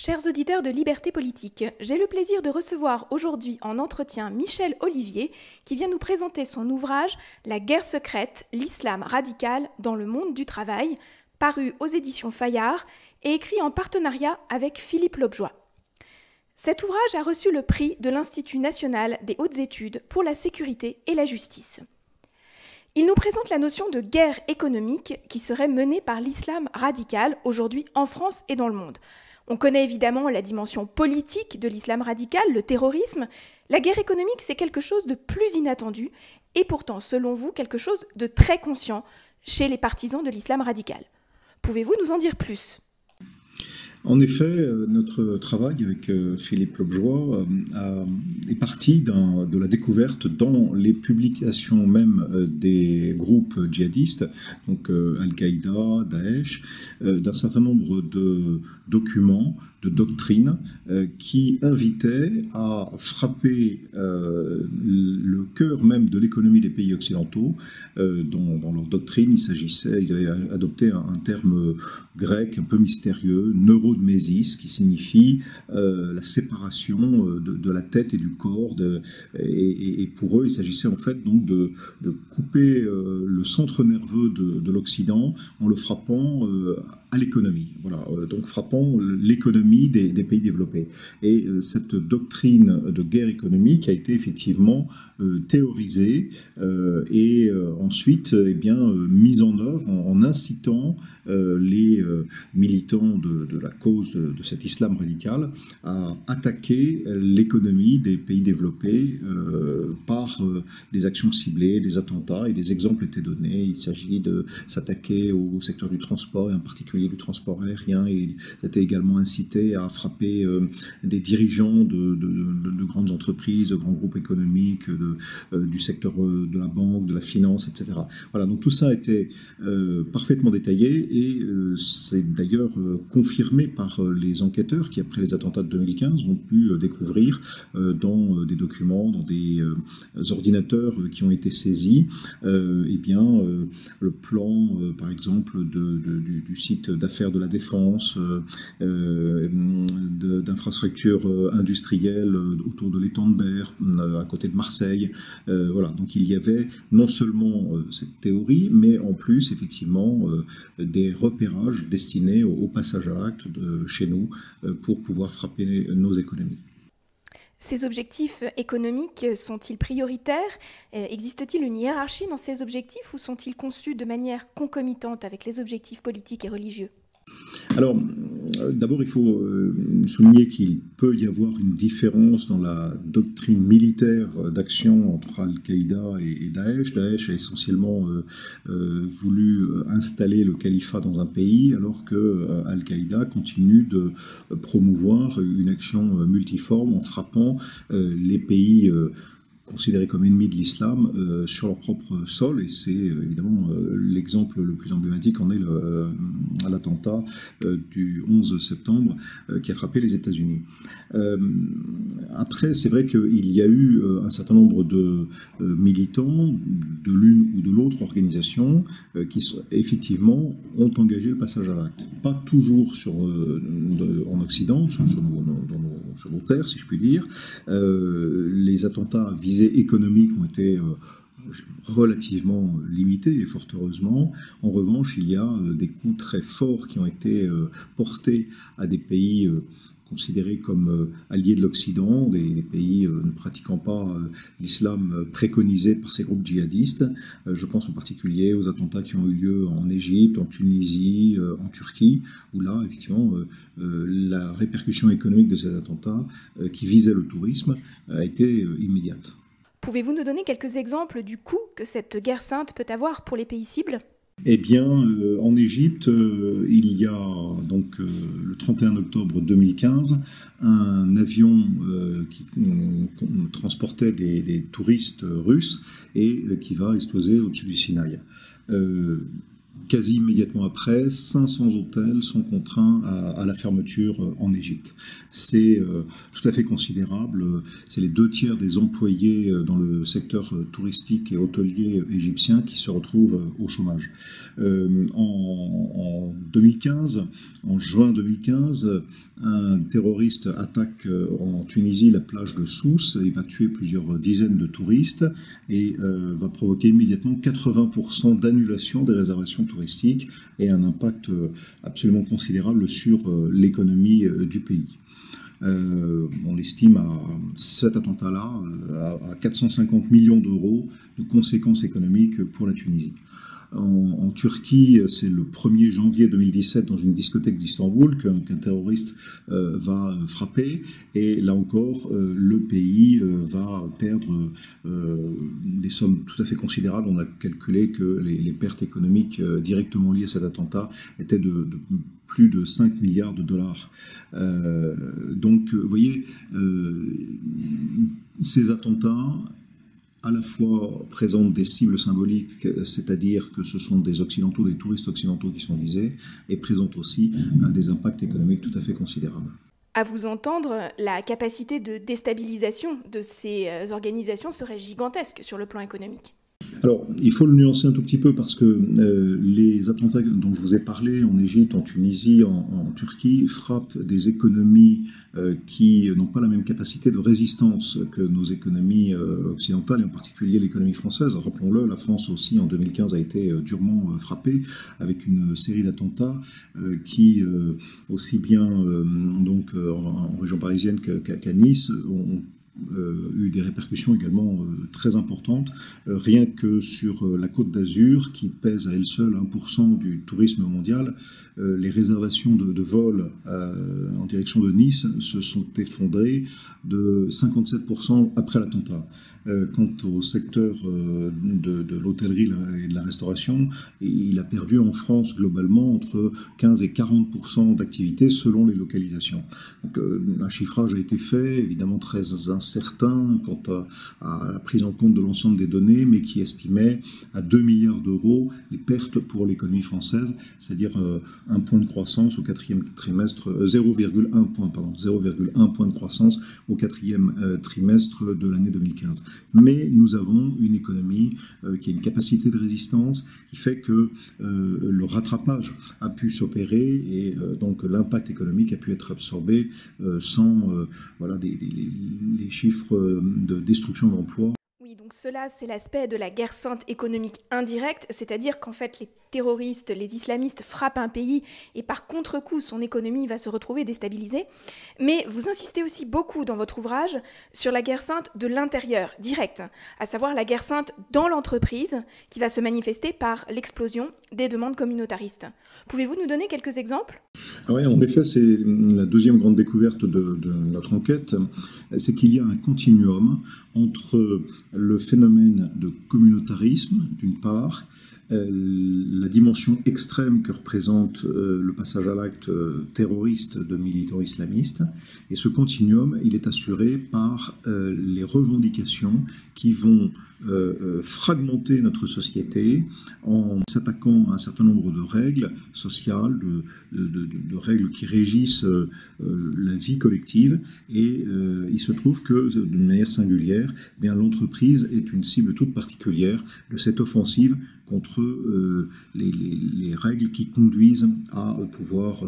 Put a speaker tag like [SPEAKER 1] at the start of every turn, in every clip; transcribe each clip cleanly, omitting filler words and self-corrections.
[SPEAKER 1] Chers auditeurs de Liberté Politique, j'ai le plaisir de recevoir aujourd'hui en entretien Michel Olivier qui vient nous présenter son ouvrage « La guerre secrète, l'islam radical dans le monde du travail » paru aux éditions Fayard et écrit en partenariat avec Philippe Lobjoie. Cet ouvrage a reçu le prix de l'Institut national des hautes études pour la sécurité et la justice. Il nous présente la notion de guerre économique qui serait menée par l'islam radical aujourd'hui en France et dans le monde. On connaît évidemment la dimension politique de l'islam radical, le terrorisme. La guerre économique, c'est quelque chose de plus inattendu et pourtant, selon vous, quelque chose de très conscient chez les partisans de l'islam radical. Pouvez-vous nous en dire plus ?
[SPEAKER 2] En effet, notre travail avec Philippe Lobjoie est parti de la découverte dans les publications même des groupes djihadistes, donc Al-Qaïda, Daesh, d'un certain nombre de documents, de doctrines qui invitaient à frapper le cœur même de l'économie des pays occidentaux. Dans leur doctrine, ils avaient adopté un terme grec un peu mystérieux, neurodmésis, qui signifie la séparation de la tête et du corps. Et pour eux, il s'agissait en fait donc de couper le centre nerveux de l'Occident en le frappant à l'économie. Voilà, donc frappant l'économie des pays développés. Et cette doctrine de guerre économique a été effectivement théorisée et ensuite mise en œuvre en incitant les militants de la cause de cet islam radical à attaquer l'économie des pays développés par des actions ciblées, des attentats, et des exemples étaient donnés. Il s'agit de s'attaquer au secteur du transport, et en particulier du transport aérien, et c'était également incité à frapper des dirigeants de grandes entreprises, de grands groupes économiques, du secteur de la banque, de la finance, etc. Voilà, donc tout ça a été parfaitement détaillé, et c'est d'ailleurs confirmé par les enquêteurs qui, après les attentats de 2015, ont pu découvrir dans des documents, dans des ordinateurs qui ont été saisis, le plan, par exemple, du site d'affaires de la Défense, d'infrastructures industrielles autour de l'étang de Berre, à côté de Marseille. Voilà, donc il y avait non seulement cette théorie, mais en plus, effectivement, des repérages destinés au passage à l'acte chez nous pour pouvoir frapper nos économies.
[SPEAKER 1] Ces objectifs économiques sont-ils prioritaires ? Existe-t-il une hiérarchie dans ces objectifs ou sont-ils conçus de manière concomitante avec les objectifs politiques et religieux ?
[SPEAKER 2] Alors, d'abord, il faut souligner qu'il peut y avoir une différence dans la doctrine militaire d'action entre Al-Qaïda et Daesh. Daesh a essentiellement voulu installer le califat dans un pays, alors que Al-Qaïda continue de promouvoir une action multiforme en frappant les pays considérés comme ennemis de l'islam sur leur propre sol, et c'est évidemment l'exemple le plus emblématique en est l'attentat du 11 septembre qui a frappé les États-Unis. Après, c'est vrai qu'il y a eu un certain nombre de militants de l'une ou de l'autre organisation qui effectivement ont engagé le passage à l'acte. Pas toujours en Occident, sur nos terres, si je puis dire. Les attentats à visée économique ont été relativement limités, et fort heureusement. En revanche, il y a des coups très forts qui ont été portés à des pays considérés comme alliés de l'Occident, des pays ne pratiquant pas l'islam préconisé par ces groupes djihadistes. Je pense en particulier aux attentats qui ont eu lieu en Égypte, en Tunisie, en Turquie, où là, effectivement, la répercussion économique de ces attentats qui visaient le tourisme a été immédiate.
[SPEAKER 1] Pouvez-vous nous donner quelques exemples du coût que cette guerre sainte peut avoir pour les pays cibles ?
[SPEAKER 2] Eh bien, en Égypte, il y a donc le 31 octobre 2015, un avion qui transportait des touristes russes et qui va exploser au-dessus du Sinaï. quasi immédiatement après, 500 hôtels sont contraints à la fermeture en Égypte. C'est tout à fait considérable. C'est les 2/3 des employés dans le secteur touristique et hôtelier égyptien qui se retrouvent au chômage. En 2015, en juin 2015, un terroriste attaque en Tunisie la plage de Sousse. Il va tuer plusieurs dizaines de touristes et va provoquer immédiatement 80% d'annulation des réservations touristiques et un impact absolument considérable sur l'économie du pays. On estime à cet attentat-là à 450 millions d'euros de conséquences économiques pour la Tunisie. En Turquie, c'est le 1er janvier 2017 dans une discothèque d'Istanbul qu'un terroriste va frapper et là encore le pays va perdre des sommes tout à fait considérables. On a calculé que les pertes économiques directement liées à cet attentat étaient de plus de 5 milliards de dollars. Donc vous voyez, ces attentats à la fois présentent des cibles symboliques, c'est-à-dire que ce sont des occidentaux, des touristes occidentaux qui sont visés, et présentent aussi des impacts économiques tout à fait considérables.
[SPEAKER 1] À vous entendre, la capacité de déstabilisation de ces organisations serait gigantesque sur le plan économique.
[SPEAKER 2] Alors, il faut le nuancer un tout petit peu parce que les attentats dont je vous ai parlé en Égypte, en Tunisie, en Turquie, frappent des économies qui n'ont pas la même capacité de résistance que nos économies occidentales, et en particulier l'économie française. Rappelons-le, la France aussi, en 2015, a été durement frappée avec une série d'attentats qui, aussi bien donc, en région parisienne qu'à Nice, ont eu des répercussions également très importantes, rien que sur la Côte d'Azur, qui pèse à elle seule 1% du tourisme mondial. Les réservations de vols en direction de Nice se sont effondrées de 57% après l'attentat. Quant au secteur de l'hôtellerie et de la restauration, il a perdu en France globalement entre 15 et 40% d'activité selon les localisations. Donc un chiffrage a été fait, évidemment très incertain quant à la prise en compte de l'ensemble des données, mais qui estimait à 2 milliards d'euros les pertes pour l'économie française, c'est-à-dire un point de croissance au quatrième trimestre, 0,1 point de croissance au quatrième trimestre de l'année 2015. Mais nous avons une économie qui a une capacité de résistance qui fait que le rattrapage a pu s'opérer et donc l'impact économique a pu être absorbé sans voilà, les chiffres de destruction d'emplois.
[SPEAKER 1] Oui, donc cela, c'est l'aspect de la guerre sainte économique indirecte, c'est-à-dire qu'en fait, les terroristes, les islamistes frappent un pays et par contre-coup, son économie va se retrouver déstabilisée. Mais vous insistez aussi beaucoup dans votre ouvrage sur la guerre sainte de l'intérieur, directe, à savoir la guerre sainte dans l'entreprise qui va se manifester par l'explosion des demandes communautaristes. Pouvez-vous nous donner quelques exemples ?
[SPEAKER 2] Oui, en effet, c'est la deuxième grande découverte de notre enquête, c'est qu'il y a un continuum entre le phénomène de communautarisme, d'une part, la dimension extrême que représente le passage à l'acte terroriste de militants islamistes. Et ce continuum, il est assuré par les revendications qui vont fragmenter notre société en s'attaquant à un certain nombre de règles sociales, de règles qui régissent la vie collective. Et il se trouve que, d'une manière singulière, eh bien, l'entreprise est une cible toute particulière de cette offensive contre les règles qui conduisent à pouvoir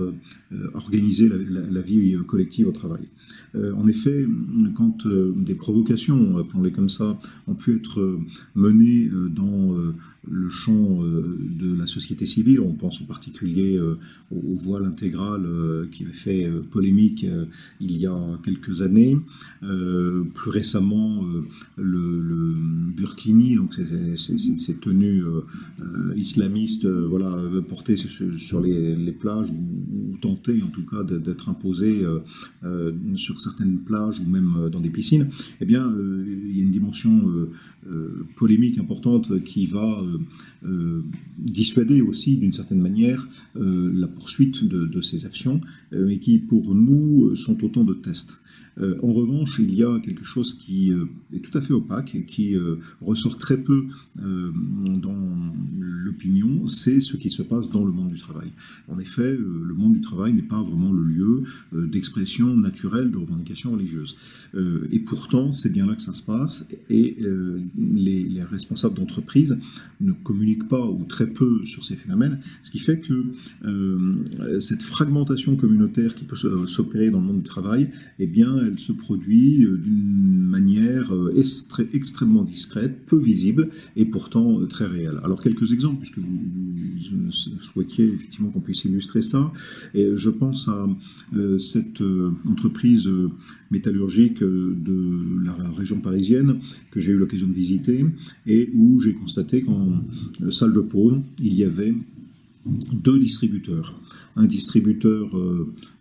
[SPEAKER 2] organiser la vie collective au travail. En effet, quand des provocations, appelons-les comme ça, ont pu être menées dans le champ de la société civile, on pense en particulier au voile intégral qui avait fait polémique il y a quelques années, plus récemment le burkini, donc ces tenues islamistes voilà, portées sur les plages ou tentées en tout cas d'être imposées sur certaines plages ou même dans des piscines, eh bien il y a une dimension polémique importante qui va dissuader aussi d'une certaine manière la poursuite de ces actions, mais qui pour nous sont autant de tests. En revanche, il y a quelque chose qui est tout à fait opaque et qui ressort très peu dans l'opinion, c'est ce qui se passe dans le monde du travail. En effet, le monde du travail n'est pas vraiment le lieu d'expression naturelle de revendications religieuses. Et pourtant, c'est bien là que ça se passe, et les responsables d'entreprise ne communiquent pas ou très peu sur ces phénomènes, ce qui fait que cette fragmentation communautaire qui peut s'opérer dans le monde du travail, eh bien, elle se produit d'une manière extrêmement discrète, peu visible et pourtant très réelle. Alors quelques exemples, puisque vous souhaitiez effectivement qu'on puisse illustrer ça, et je pense à cette entreprise métallurgique de la région parisienne que j'ai eu l'occasion de visiter et où j'ai constaté qu'en salle de pause, il y avait 2 distributeurs. Un distributeur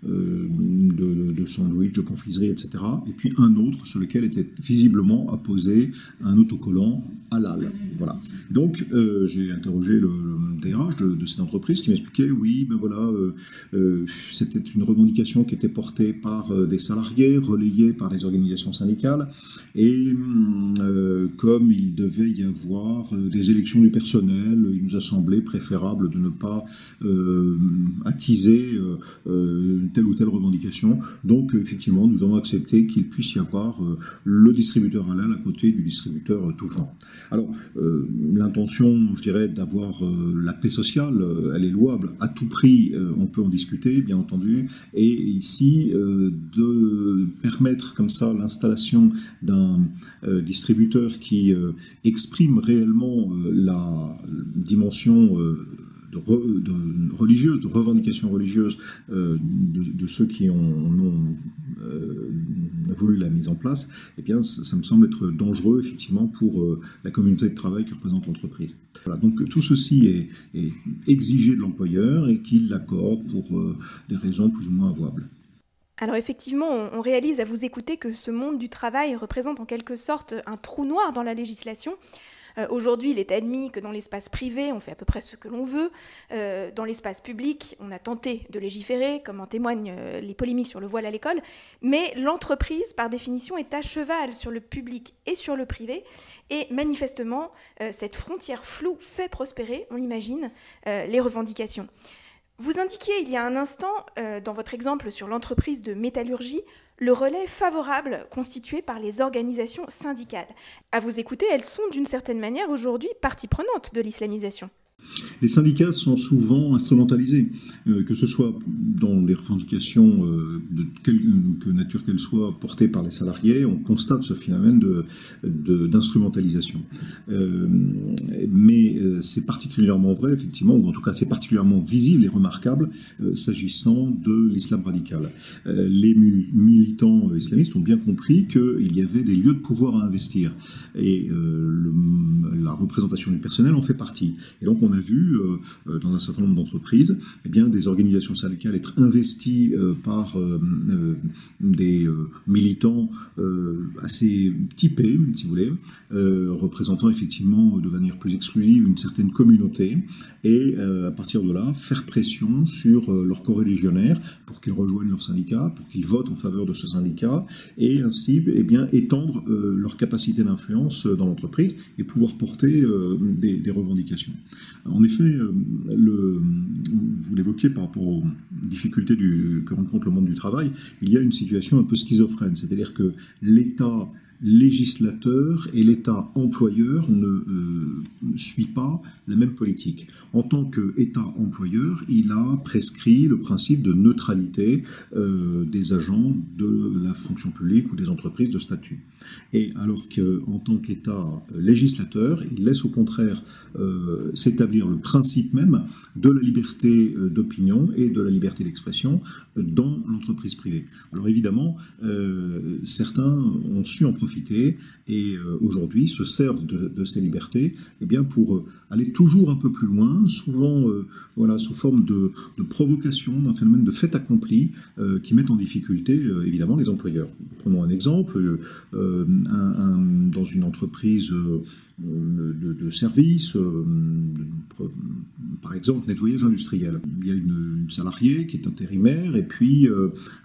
[SPEAKER 2] de sandwich, de confiserie, etc. Et puis un autre sur lequel était visiblement apposé un autocollant halal. Voilà. Donc j'ai interrogé le DRH de cette entreprise qui m'expliquait, oui, ben voilà, c'était une revendication qui était portée par des salariés, relayée par les organisations syndicales, et comme il devait y avoir des élections du personnel, il nous a semblé préférable de ne pas attiser telle ou telle revendication. Donc effectivement, nous avons accepté qu'il puisse y avoir le distributeur halal à côté du distributeur tout venant. Alors, l'intention, je dirais, d'avoir la paix sociale, elle est louable. À tout prix, on peut en discuter, bien entendu. Et ici, de permettre comme ça l'installation d'un distributeur qui exprime réellement la dimension religieuse, de revendications religieuses de ceux qui ont voulu la mise en place, eh bien, ça me semble être dangereux, effectivement, pour la communauté de travail que représente l'entreprise. Voilà, donc tout ceci est exigé de l'employeur et qu'il l'accorde pour des raisons plus ou moins avouables.
[SPEAKER 1] Alors effectivement, on réalise à vous écouter que ce monde du travail représente en quelque sorte un trou noir dans la législation. Aujourd'hui, il est admis que dans l'espace privé, on fait à peu près ce que l'on veut. Dans l'espace public, on a tenté de légiférer, comme en témoignent les polémiques sur le voile à l'école. Mais l'entreprise, par définition, est à cheval sur le public et sur le privé. Et manifestement, cette frontière floue fait prospérer, on l'imagine, les revendications. Vous indiquiez il y a un instant, dans votre exemple sur l'entreprise de métallurgie, le relais favorable constitué par les organisations syndicales. À vous écouter, elles sont d'une certaine manière aujourd'hui partie prenante de l'islamisation.
[SPEAKER 2] Les syndicats sont souvent instrumentalisés, que ce soit dans les revendications de quelque nature qu'elles soient portées par les salariés, on constate ce phénomène d'instrumentalisation. Mais c'est particulièrement vrai, effectivement, ou en tout cas c'est particulièrement visible et remarquable s'agissant de l'islam radical. Les militants islamistes ont bien compris qu'il y avait des lieux de pouvoir à investir, et la représentation du personnel en fait partie. Et donc on a vu dans un certain nombre d'entreprises, eh bien, des organisations syndicales être investies par des militants assez typés, si vous voulez, représentant effectivement de manière plus exclusive une certaine communauté, et à partir de là, faire pression sur leurs coreligionnaires pour qu'ils rejoignent leur syndicat, pour qu'ils votent en faveur de ce syndicat, et ainsi eh bien, étendre leur capacité d'influence dans l'entreprise et pouvoir porter des revendications. En effet, vous l'évoquiez par rapport aux difficultés que rencontre le monde du travail, il y a une situation un peu schizophrène, c'est-à-dire que l'État législateur et l'État employeur ne suit pas la même politique. En tant qu'État employeur, il a prescrit le principe de neutralité des agents de la fonction publique ou des entreprises de statut. Et alors qu'en tant qu'État législateur, il laisse au contraire s'établir le principe même de la liberté d'opinion et de la liberté d'expression dans l'entreprise privée. Alors évidemment, certains ont su en profiter et aujourd'hui se servent de ces libertés eh bien, pour aller toujours un peu plus loin, souvent voilà, sous forme de provocation, d'un phénomène de fait accompli qui met en difficulté évidemment les employeurs. Prenons un exemple, dans une entreprise de service, par exemple nettoyage industriel. Il y a une salariée qui est intérimaire et puis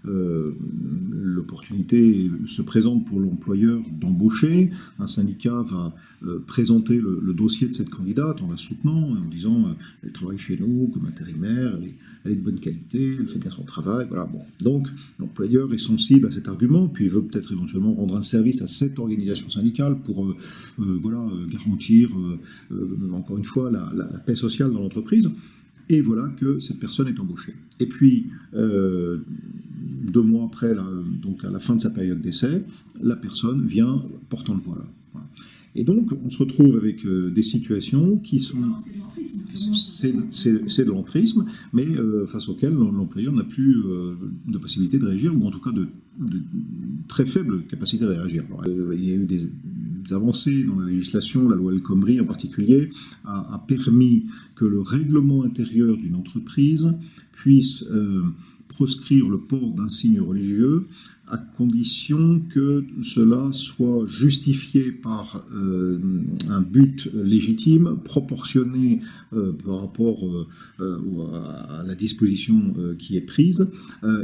[SPEAKER 2] le l'opportunité se présente pour l'employeur d'embaucher, un syndicat va présenter le dossier de cette candidate en la soutenant, en disant elle travaille chez nous comme intérimaire, elle est de bonne qualité, elle fait bien son travail, voilà. Bon. Donc l'employeur est sensible à cet argument, puis il veut peut-être éventuellement rendre un service à cette organisation syndicale pour garantir encore une fois la paix sociale dans l'entreprise. Et voilà que cette personne est embauchée. Et puis, 2 mois après, donc à la fin de sa période d'essai, la personne vient portant le voile. Voilà. Et donc, on se retrouve avec des situations qui sont... C'est de l'entrisme, mais face auquel l'employeur n'a plus de possibilité de réagir, ou en tout cas de très faible capacité de réagir. Alors, il y a eu des avancées dans la législation, la loi El Khomri en particulier, a permis que le règlement intérieur d'une entreprise puisse proscrire le port d'un signe religieux à condition que cela soit justifié par un but légitime, proportionné par rapport à la disposition qui est prise,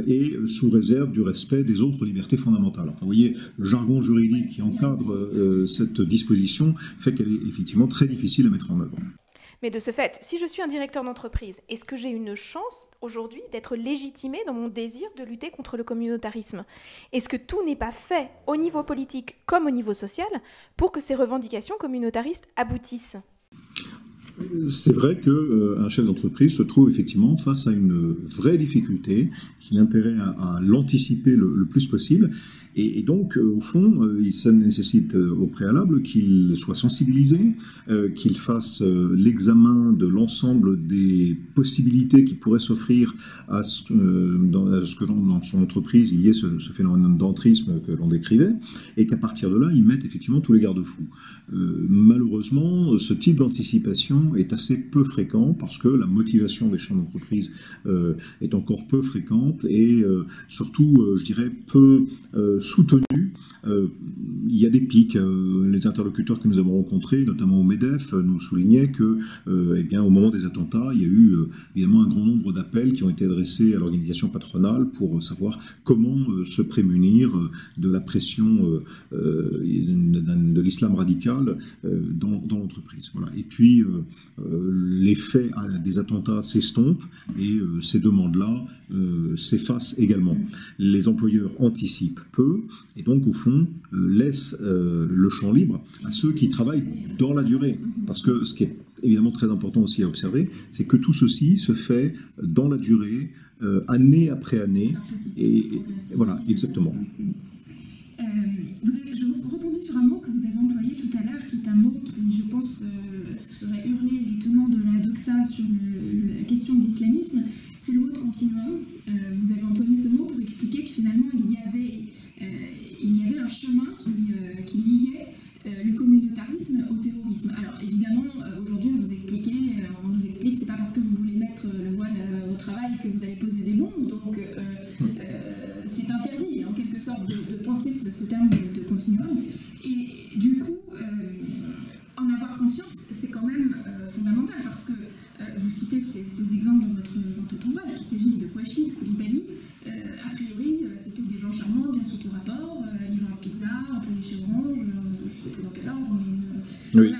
[SPEAKER 2] et sous réserve du respect des autres libertés fondamentales. Enfin, vous voyez, le jargon juridique qui encadre cette disposition fait qu'elle est effectivement très difficile à mettre en œuvre.
[SPEAKER 1] Mais de ce fait, si je suis un directeur d'entreprise, est-ce que j'ai une chance aujourd'hui d'être légitimé dans mon désir de lutter contre le communautarisme? Est-ce que tout n'est pas fait au niveau politique comme au niveau social pour que ces revendications communautaristes aboutissent?
[SPEAKER 2] C'est vrai qu'un chef d'entreprise se trouve effectivement face à une vraie difficulté qu'il a intérêt à l'anticiper le plus possible. Et donc, au fond, ça nécessite au préalable qu'il soit sensibilisé, qu'il fasse l'examen de l'ensemble des possibilités qui pourraient s'offrir à ce que dans son entreprise, il y ait ce phénomène d'entrisme que l'on décrivait, et qu'à partir de là, il mette effectivement tous les garde-fous. Malheureusement, ce type d'anticipation est assez peu fréquent parce que la motivation des chefs d'entreprise est encore peu fréquente et surtout, je dirais, peu soutenu. Il y a des pics. Les interlocuteurs que nous avons rencontrés, notamment au MEDEF, nous soulignaient que, eh bien, au moment des attentats, il y a eu évidemment un grand nombre d'appels qui ont été adressés à l'organisation patronale pour savoir comment se prémunir de la pression de l'islam radical dans l'entreprise. Voilà. Et puis, l'effet des attentats s'estompe et ces demandes-là s'effacent également. Les employeurs anticipent peu et donc, au fond, laissent le champ libre à ceux qui travaillent dans la durée. Parce que ce qui est évidemment très important aussi à observer, c'est que tout ceci se fait dans la durée, année après année. Et voilà, exactement.
[SPEAKER 3] Je rebondis sur un mot que vous avez employé tout à l'heure, qui est un mot qui, je pense, ferait hurler les tenants de la doxa sur la question de l'islamisme, c'est le mot de continuum. Vous avez employé ce mot pour expliquer que finalement il y avait un chemin qui liait le communautarisme au terrorisme. Alors évidemment, aujourd'hui on nous explique que c'est pas parce que vous voulez mettre le voile au travail que vous allez poser des bombes, donc c'est interdit en quelque sorte de penser ce terme de continuum. Et du coup, en avoir conscience, c'est quand même fondamental parce que vous citez ces exemples dans votre ouvrage, qu'il s'agisse de Kouachi, de Koulibaly, a priori c'était des gens charmants, bien sous tout rapport, livreurs de pizza, employés chez Orange, je ne sais plus dans quel ordre, mais oui. Voilà,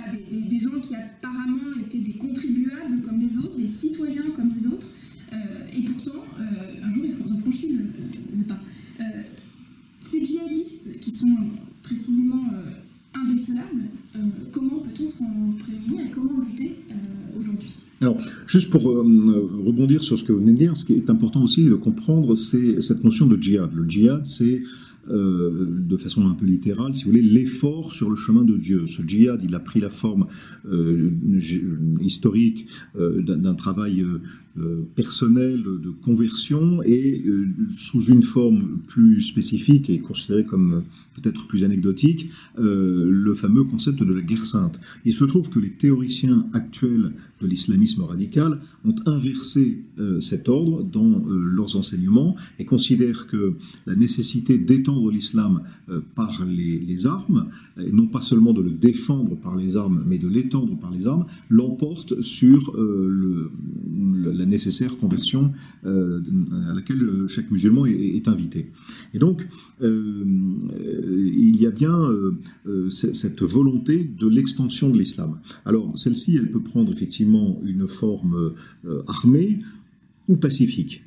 [SPEAKER 3] des gens qui apparemment étaient des contribuables comme les autres, des citoyens comme les autres, et pourtant, un jour ils ont franchi le pas. Ces djihadistes qui sont précisément indécelables, comment peut-on s'en prémunir et comment lutter aujourd'hui?
[SPEAKER 2] Alors, juste pour rebondir sur ce que vous venez de dire, ce qui est important aussi de comprendre, c'est cette notion de djihad. Le djihad, c'est, de façon un peu littérale, si vous voulez, l'effort sur le chemin de Dieu. Ce djihad, il a pris la forme historique d'un travail personnel de conversion et sous une forme plus spécifique et considérée comme peut-être plus anecdotique, le fameux concept de la guerre sainte. Il se trouve que les théoriciens actuels de l'islamisme radical ont inversé cet ordre dans leurs enseignements et considèrent que la nécessité d'étendre l'islam par les armes, et non pas seulement de le défendre par les armes, mais de l'étendre par les armes, l'emporte sur la nécessaire conversion à laquelle chaque musulman est invité. Et donc, il y a bien cette volonté de l'extension de l'islam. Alors, celle-ci, elle peut prendre effectivement une forme armée ou pacifique.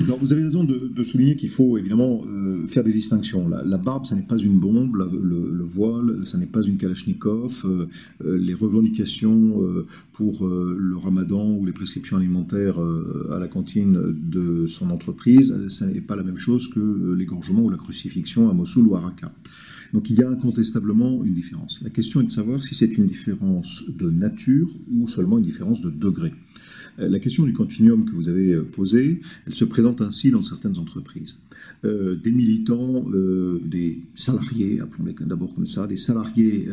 [SPEAKER 2] Alors, vous avez raison de souligner qu'il faut évidemment faire des distinctions. La barbe, ça n'est pas une bombe, le voile, ça n'est pas une kalachnikov, les revendications pour le ramadan ou les prescriptions alimentaires à la cantine de son entreprise, ça n'est pas la même chose que l'égorgement ou la crucifixion à Mossoul ou à Raqqa. Donc il y a incontestablement une différence. La question est de savoir si c'est une différence de nature ou seulement une différence de degré. La question du continuum que vous avez posée, elle se présente ainsi dans certaines entreprises. Des militants, des salariés, appelons-les d'abord comme ça, des salariés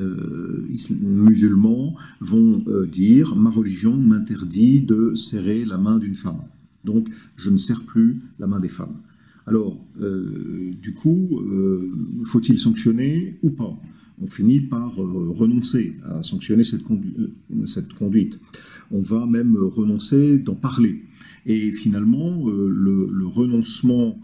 [SPEAKER 2] musulmans vont dire « ma religion m'interdit de serrer la main d'une femme, donc je ne serre plus la main des femmes ». Alors, du coup, faut-il sanctionner ou pas ? On finit par renoncer à sanctionner cette conduite. On va même renoncer d'en parler. Et finalement, le renoncement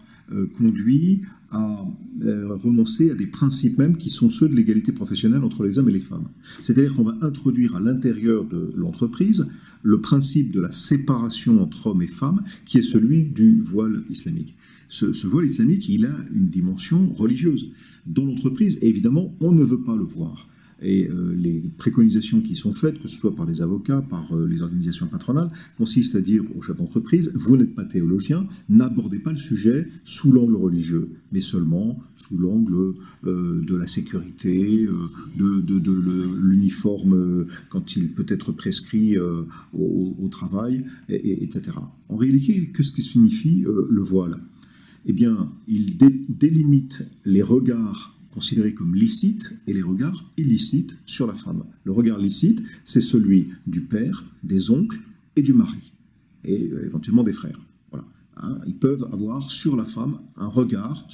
[SPEAKER 2] conduit à renoncer à des principes même qui sont ceux de l'égalité professionnelle entre les hommes et les femmes. C'est-à-dire qu'on va introduire à l'intérieur de l'entreprise le principe de la séparation entre hommes et femmes, qui est celui du voile islamique. Ce voile islamique, il a une dimension religieuse. Dans l'entreprise, évidemment, on ne veut pas le voir. Et les préconisations qui sont faites, que ce soit par les avocats, par les organisations patronales, consistent à dire aux chefs d'entreprise, vous n'êtes pas théologien, n'abordez pas le sujet sous l'angle religieux, mais seulement sous l'angle de la sécurité, de l'uniforme quand il peut être prescrit au travail, etc. En réalité, qu'est-ce que signifie le voile ? Eh bien, il délimite les regards considérés comme licites et les regards illicites sur la femme. Le regard licite, c'est celui du père, des oncles et du mari, et éventuellement des frères. Voilà. Hein, ils peuvent avoir sur la femme un regard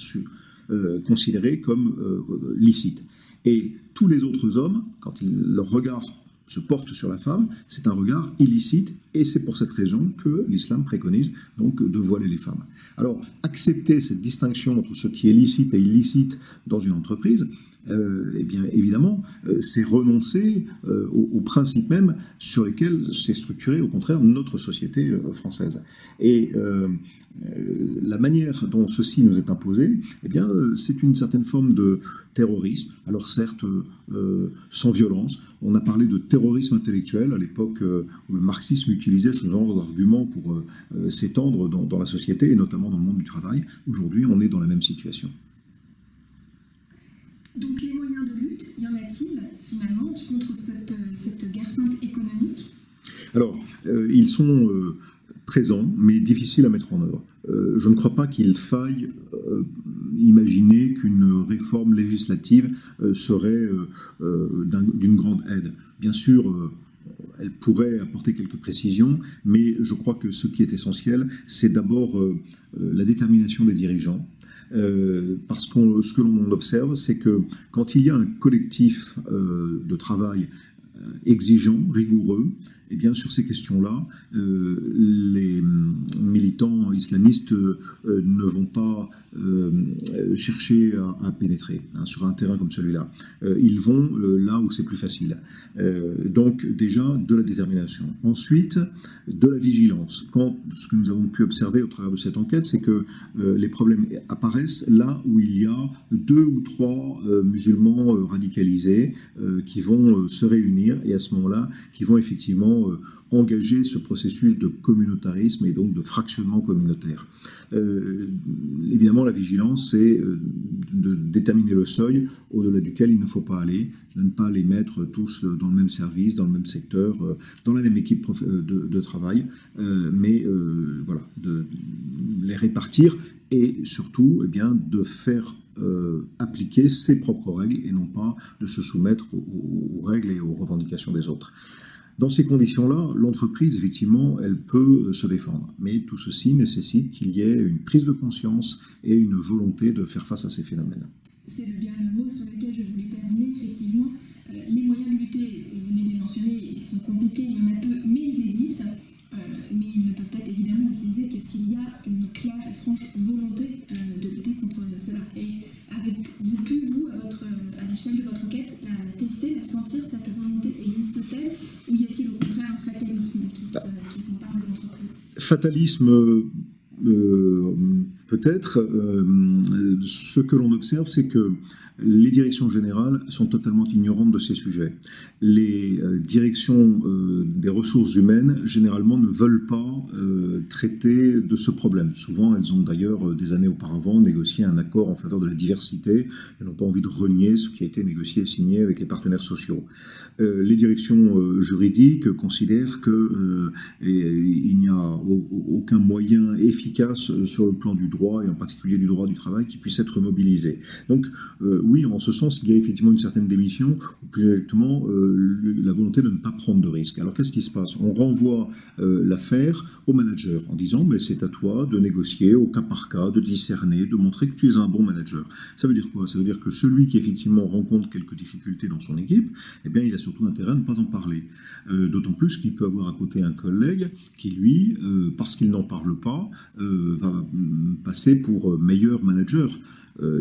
[SPEAKER 2] considéré comme licite. Et tous les autres hommes, quand leur regard se porte sur la femme, c'est un regard illicite, et c'est pour cette raison que l'islam préconise donc de voiler les femmes. Alors, accepter cette distinction entre ce qui est licite et illicite dans une entreprise, eh bien, évidemment, c'est renoncer aux principes même sur lesquels s'est structurée, au contraire, notre société française. Et la manière dont ceci nous est imposé, eh bien, c'est une certaine forme de terrorisme. Alors certes, sans violence. On a parlé de terrorisme intellectuel à l'époque où le marxisme utilisait ce genre d'argument pour s'étendre dans la société, et notamment dans le monde du travail. Aujourd'hui, on est dans la même situation.
[SPEAKER 3] Donc les moyens de lutte, y en a-t-il finalement contre cette guerre sainte économique ?
[SPEAKER 2] Alors, ils sont présents, mais difficiles à mettre en œuvre. Je ne crois pas qu'il faille imaginer qu'une réforme législative serait d'une grande aide. Bien sûr, elle pourrait apporter quelques précisions, mais je crois que ce qui est essentiel, c'est d'abord la détermination des dirigeants. Parce que ce que l'on observe, c'est que quand il y a un collectif de travail exigeant, rigoureux, eh bien, sur ces questions-là, les militants islamistes ne vont pas chercher à pénétrer sur un terrain comme celui-là. Ils vont là où c'est plus facile. Donc déjà, de la détermination. Ensuite, de la vigilance. Ce que nous avons pu observer au travers de cette enquête, c'est que les problèmes apparaissent là où il y a 2 ou 3 musulmans radicalisés qui vont se réunir, et à ce moment-là, qui vont effectivement engager ce processus de communautarisme et donc de fractionnement communautaire. Évidemment, la vigilance, c'est de déterminer le seuil au-delà duquel il ne faut pas aller, de ne pas les mettre tous dans le même service, dans le même secteur, dans la même équipe de travail, mais voilà, de les répartir, et surtout eh bien, de faire appliquer ses propres règles et non pas de se soumettre aux règles et aux revendications des autres. Dans ces conditions-là, l'entreprise, effectivement, elle peut se défendre. Mais tout ceci nécessite qu'il y ait une prise de conscience et une volonté de faire face à ces phénomènes.
[SPEAKER 3] C'est bien le mot sur lequel je voulais terminer, effectivement. Les moyens de lutter, vous venez de les mentionner, ils sont compliqués, il y en a peu, mais ils existent. Mais ils ne que s'il y a une claire et franche volonté de lutter contre cela. Et avez-vous pu, vous, à l'échelle de votre enquête, la tester, la sentir, cette volonté existe-t-elle, ou y a-t-il au contraire un fatalisme qui s'empare des entreprises?
[SPEAKER 2] Fatalisme, peut-être. Ce que l'on observe, c'est que les directions générales sont totalement ignorantes de ces sujets. Les directions des ressources humaines, généralement, ne veulent pas traiter de ce problème. Souvent, elles ont d'ailleurs, des années auparavant, négocié un accord en faveur de la diversité. Elles n'ont pas envie de renier ce qui a été négocié et signé avec les partenaires sociaux. Les directions juridiques considèrent qu'il n'y a aucun moyen efficace sur le plan du droit, et en particulier du droit du travail, qui puisse être mobilisé. Donc, oui, en ce sens, il y a effectivement une certaine démission, ou plus exactement, la volonté de ne pas prendre de risques. Alors, qu'est-ce qui se passe? On renvoie l'affaire au manager en disant c'est à toi de négocier au cas par cas, de discerner, de montrer que tu es un bon manager. Ça veut dire quoi? Ça veut dire que celui qui effectivement rencontre quelques difficultés dans son équipe, eh bien, il a surtout intérêt à ne pas en parler. D'autant plus qu'il peut avoir à côté un collègue qui, lui, parce qu'il n'en parle pas, va passer pour meilleur manager.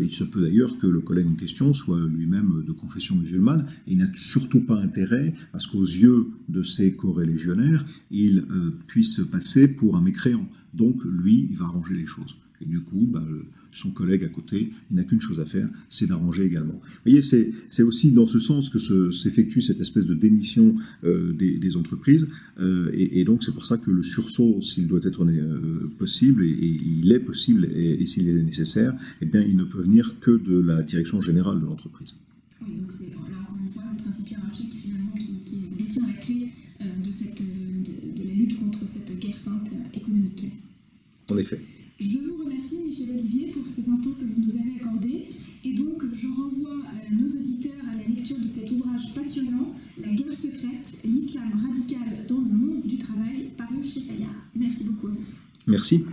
[SPEAKER 2] Il se peut d'ailleurs que le collègue en question soit lui-même de confession musulmane, et il n'a surtout pas intérêt à ce qu'aux yeux de ses corélégionnaires, il puisse passer pour un mécréant. Donc lui, il va arranger les choses. Et du coup, son collègue à côté, il n'a qu'une chose à faire, c'est d'arranger également. Vous voyez, c'est aussi dans ce sens que s'effectue cette espèce de démission des entreprises, et donc c'est pour ça que le sursaut, s'il doit être possible, et il est possible, et s'il est nécessaire, eh bien, il ne peut venir que de la direction générale de l'entreprise.
[SPEAKER 3] Oui, donc c'est là encore une fois le principe hiérarchique finalement qui détient la clé de la lutte contre cette guerre sainte économique.
[SPEAKER 2] En effet.
[SPEAKER 3] Je vous remercie, Michel Olivier, pour ces instants que vous nous avez accordés. Et donc, je renvoie nos auditeurs à la lecture de cet ouvrage passionnant, La guerre secrète, l'islam radical dans le monde du travail, paru chez Fayard. Merci beaucoup à vous.
[SPEAKER 2] Merci.